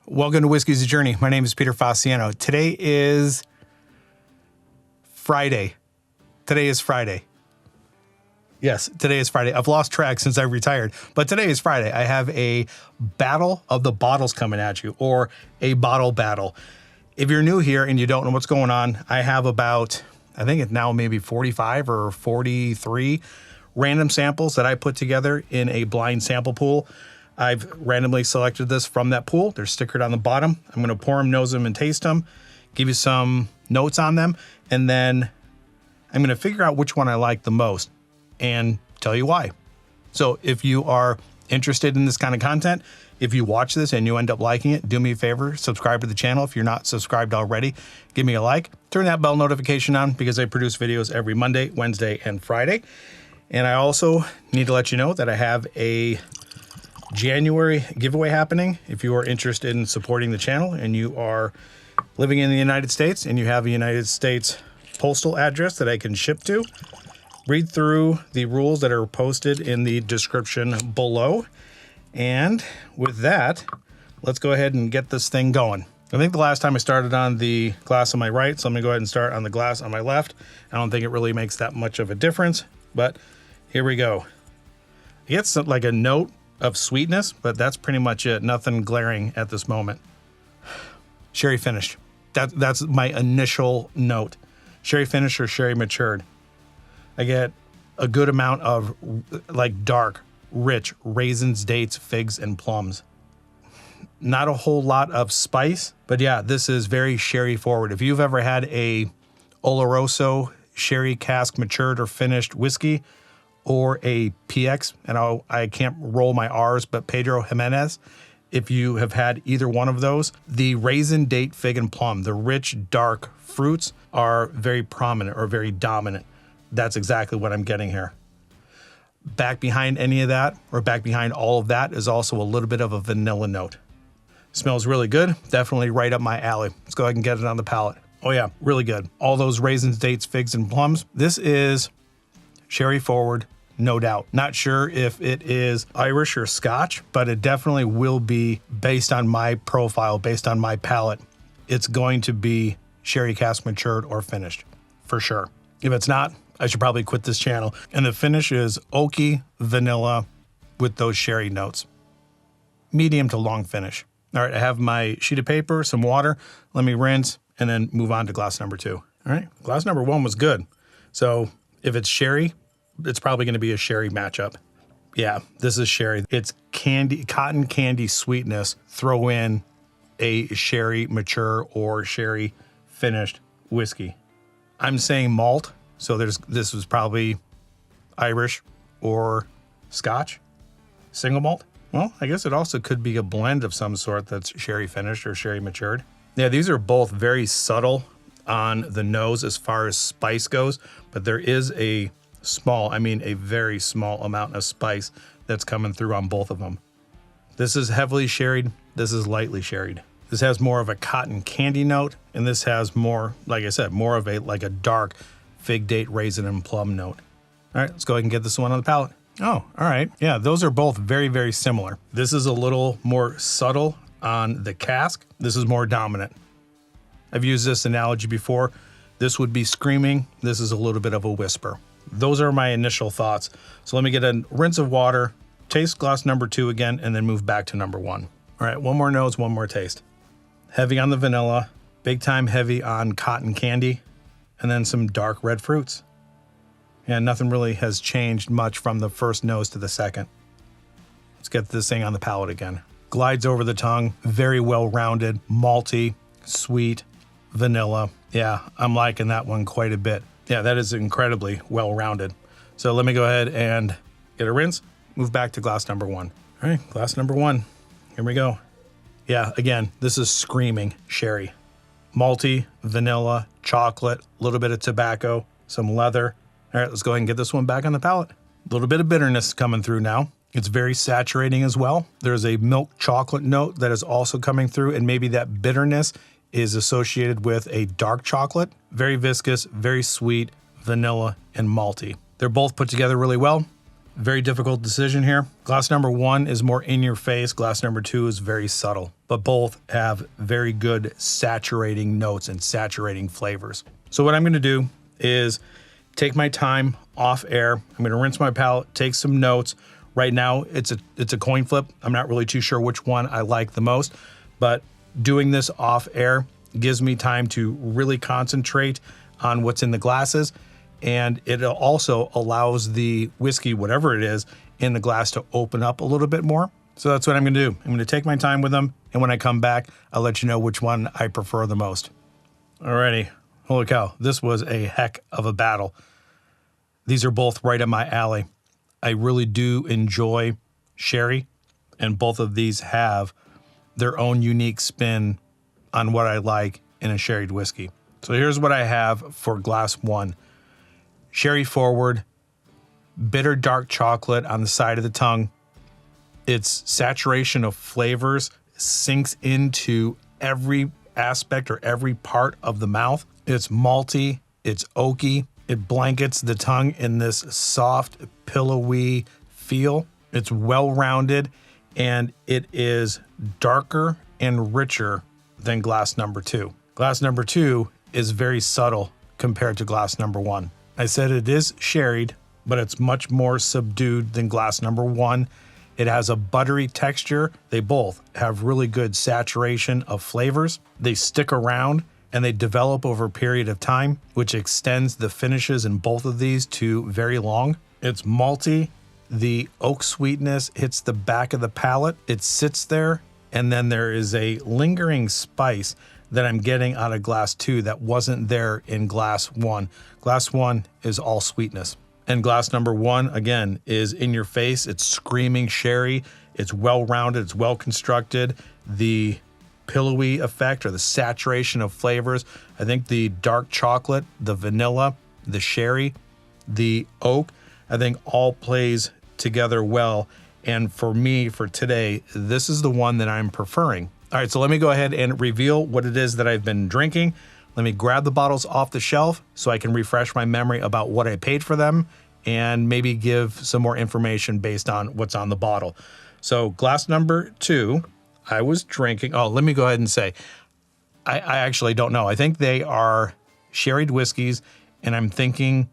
Welcome to Whiskey's a Journey. My name is Peter Faciano. Today is Friday. Yes, today is Friday. I've lost track since I retired, but today is Friday. I have a battle of the bottles coming at you, or a bottle battle. If you're new here and you don't know what's going on, I have about, I think it's now maybe 45 or 43 random samples that I put together in a blind sample pool. I've randomly selected this from that pool. They're stickered on the bottom. I'm going to pour them, nose them, and taste them, give you some notes on them, and then I'm going to figure out which one I like the most and tell you why. So if you are interested in this kind of content, if you watch this and you end up liking it, do me a favor, subscribe to the channel. If you're not subscribed already, give me a like. Turn that bell notification on because I produce videos every Monday, Wednesday, and Friday. And I also need to let you know that I have a January giveaway happening. If you are interested in supporting the channel and you are living in the United States and you have a United States postal address that I can ship to, read through the rules that are posted in the description below. And with that, let's go ahead and get this thing going. I think the last time I started on the glass on my right, so I'm gonna go ahead and start on the glass on my left. I don't think it really makes that much of a difference, but here we go. It gets like a note of sweetness, but that's pretty much it. Nothing glaring at this moment. Sherry finished. That's my initial note. Sherry finished or sherry matured. I get a good amount of like dark, rich raisins, dates, figs, and plums. Not a whole lot of spice, but yeah, this is very sherry forward. If you've ever had a Oloroso sherry cask matured or finished whiskey, or a PX, and I can't roll my R's, but Pedro Jimenez, if you have had either one of those, the raisin, date, fig, and plum, the rich, dark fruits are very prominent or very dominant. That's exactly what I'm getting here. Back behind any of that, or back behind all of that, is also a little bit of a vanilla note. Smells really good, definitely right up my alley. Let's go ahead and get it on the palate. Oh yeah, really good. All those raisins, dates, figs, and plums. This is sherry forward, no doubt. Not sure if it is Irish or Scotch, but it definitely will be based on my profile, based on my palate. It's going to be sherry cask matured or finished, for sure. If it's not, I should probably quit this channel. And the finish is oaky vanilla with those sherry notes. Medium to long finish. All right, I have my sheet of paper, some water. Let me rinse and then move on to glass number 2. All right, glass number 1 was good. So if it's sherry, it's probably going to be a sherry matchup. Yeah, this is sherry. It's candy, cotton candy sweetness. Throw in a sherry mature or sherry finished whiskey. I'm saying malt, so this was probably Irish or Scotch, single malt. Well, I guess it also could be a blend of some sort that's sherry finished or sherry matured. Yeah, these are both very subtle on the nose as far as spice goes, but there is a very small amount of spice that's coming through on both of them. This is heavily sherried. This is lightly sherried. This has more of a cotton candy note, and this has more, like I said, more of a dark fig, date, raisin, and plum note. All right, let's go ahead and get this one on the palate. Oh, all right. Yeah, those are both very, very similar. This is a little more subtle on the cask. This is more dominant. I've used this analogy before. This would be screaming. This is a little bit of a whisper. Those are my initial thoughts. So let me get a rinse of water, taste glass number 2 again, and then move back to number 1. All right, one more nose, one more taste. Heavy on the vanilla, big time heavy on cotton candy, and then some dark red fruits. And nothing really has changed much from the first nose to the second. Let's get this thing on the palate again. Glides over the tongue, very well-rounded, malty, sweet, vanilla. Yeah, I'm liking that one quite a bit. Yeah, that is incredibly well-rounded. So let me go ahead and get a rinse, move back to glass number 1. All right, glass number 1. Here we go. Yeah, again, this is screaming sherry. Malty, vanilla, chocolate, a little bit of tobacco, some leather. All right, let's go ahead and get this one back on the palate. A little bit of bitterness coming through now. It's very saturating as well. There's a milk chocolate note that is also coming through, and maybe that bitterness is associated with a dark chocolate. Very viscous, very sweet, vanilla, and malty. They're both put together really well. Very difficult decision here. Glass number 1 is more in your face. Glass number 2 is very subtle, but both have very good saturating notes and saturating flavors. So what I'm gonna do is take my time off air. I'm gonna rinse my palate, take some notes. Right now, it's a coin flip. I'm not really too sure which one I like the most, but doing this off air gives me time to really concentrate on what's in the glasses. And it also allows the whiskey, whatever it is, in the glass to open up a little bit more. So that's what I'm gonna do. I'm gonna take my time with them, and when I come back, I'll let you know which one I prefer the most. Alrighty, holy cow, this was a heck of a battle. These are both right up my alley. I really do enjoy sherry, and both of these have their own unique spin on what I like in a sherried whiskey. So here's what I have for glass 1. Sherry forward, bitter dark chocolate on the side of the tongue. Its saturation of flavors sinks into every aspect or every part of the mouth. It's malty, it's oaky. It blankets the tongue in this soft, pillowy feel. It's well-rounded, and it is darker and richer than glass number 2. Glass number 2 is very subtle compared to glass number 1. I said it is sherried, but it's much more subdued than glass number 1. It has a buttery texture. They both have really good saturation of flavors. They stick around and they develop over a period of time, which extends the finishes in both of these to very long. It's malty. The oak sweetness hits the back of the palate. It sits there, and then there is a lingering spice that I'm getting out of glass 2 that wasn't there in glass 1. Glass 1 is all sweetness. And glass number 1, again, is in your face. It's screaming sherry. It's well-rounded. It's well-constructed. The pillowy effect or the saturation of flavors, I think the dark chocolate, the vanilla, the sherry, the oak, I think all plays together well. And for me, for today, this is the one that I'm preferring. All right, so let me go ahead and reveal what it is that I've been drinking. Let me grab the bottles off the shelf so I can refresh my memory about what I paid for them and maybe give some more information based on what's on the bottle. So glass number 2, I was drinking, let me go ahead and say, I actually don't know. I think they are sherried whiskeys, and I'm thinking,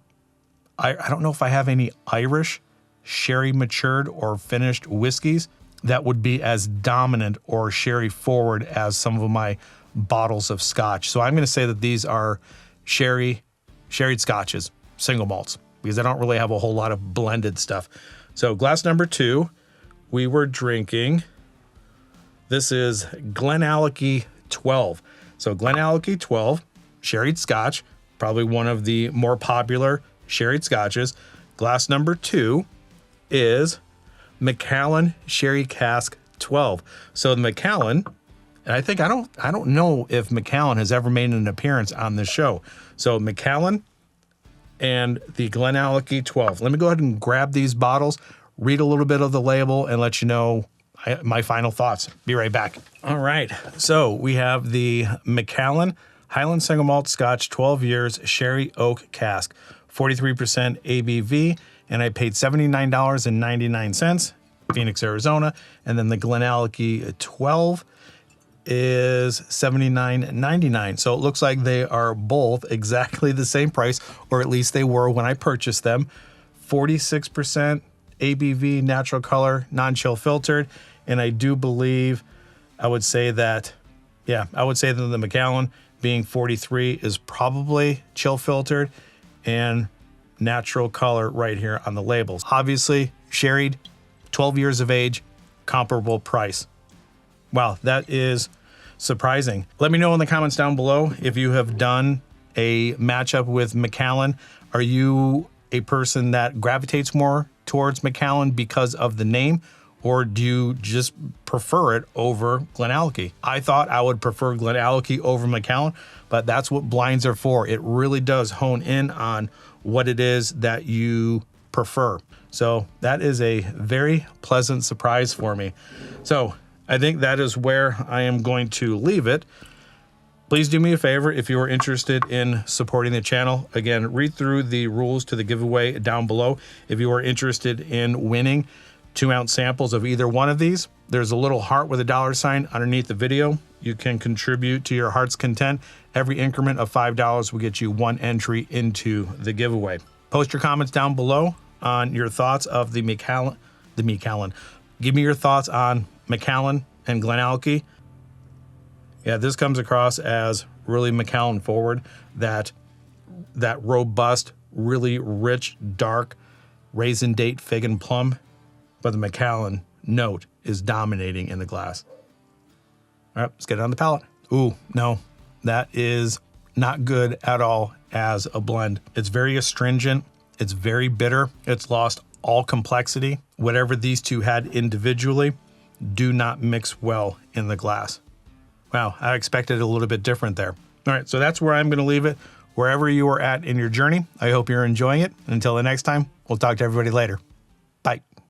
I don't know if I have any Irish sherry matured or finished whiskeys that would be as dominant or sherry forward as some of my bottles of scotch. So I'm going to say that these are sherried scotches, single malts, because I don't really have a whole lot of blended stuff. So glass number 2, we were drinking, this is Glen Allachie 12. So Glen Allachie 12, sherried scotch, probably one of the more popular sherried scotches. Glass number 2 is Macallan Sherry Cask 12. So the Macallan, and I think I don't know if Macallan has ever made an appearance on this show. So Macallan and the Glen Allachie 12. Let me go ahead and grab these bottles, read a little bit of the label, and let you know my final thoughts. Be right back. All right, so we have the Macallan Highland Single Malt Scotch 12 years Sherry Oak Cask, 43% ABV, and I paid $79.99, Phoenix, Arizona. And then the Glen Allachie 12 is $79.99. So it looks like they are both exactly the same price, or at least they were when I purchased them. 46% ABV, natural color, non-chill filtered. And I do believe I would say that the Macallan being 43 is probably chill filtered and natural color right here on the labels. Obviously, sherried, 12 years of age, comparable price. Wow, that is surprising. Let me know in the comments down below if you have done a matchup with Macallan. Are you a person that gravitates more towards Macallan because of the name, or do you just prefer it over Glen Allachie? I thought I would prefer Glen Allachie over Macallan, but that's what blinds are for. It really does hone in on what it is that you prefer. So that is a very pleasant surprise for me. So I think that is where I am going to leave it. Please do me a favor if you are interested in supporting the channel. Again, read through the rules to the giveaway down below. If you are interested in winning 2-ounce samples of either one of these, there's a little heart with a $sign underneath the video. You can contribute to your heart's content. Every increment of $5 will get you 1 entry into the giveaway. Post your comments down below on your thoughts of the Macallan. Give me your thoughts on Macallan and Glen Allachie. Yeah, this comes across as really Macallan forward, that robust, really rich, dark raisin date, fig and plum, but the Macallan note is dominating in the glass. All right, let's get it on the palate. Ooh, no, that is not good at all as a blend. It's very astringent. It's very bitter. It's lost all complexity. Whatever these two had individually do not mix well in the glass. Wow, I expected a little bit different there. All right, so that's where I'm going to leave it. Wherever you are at in your journey, I hope you're enjoying it. Until the next time, we'll talk to everybody later.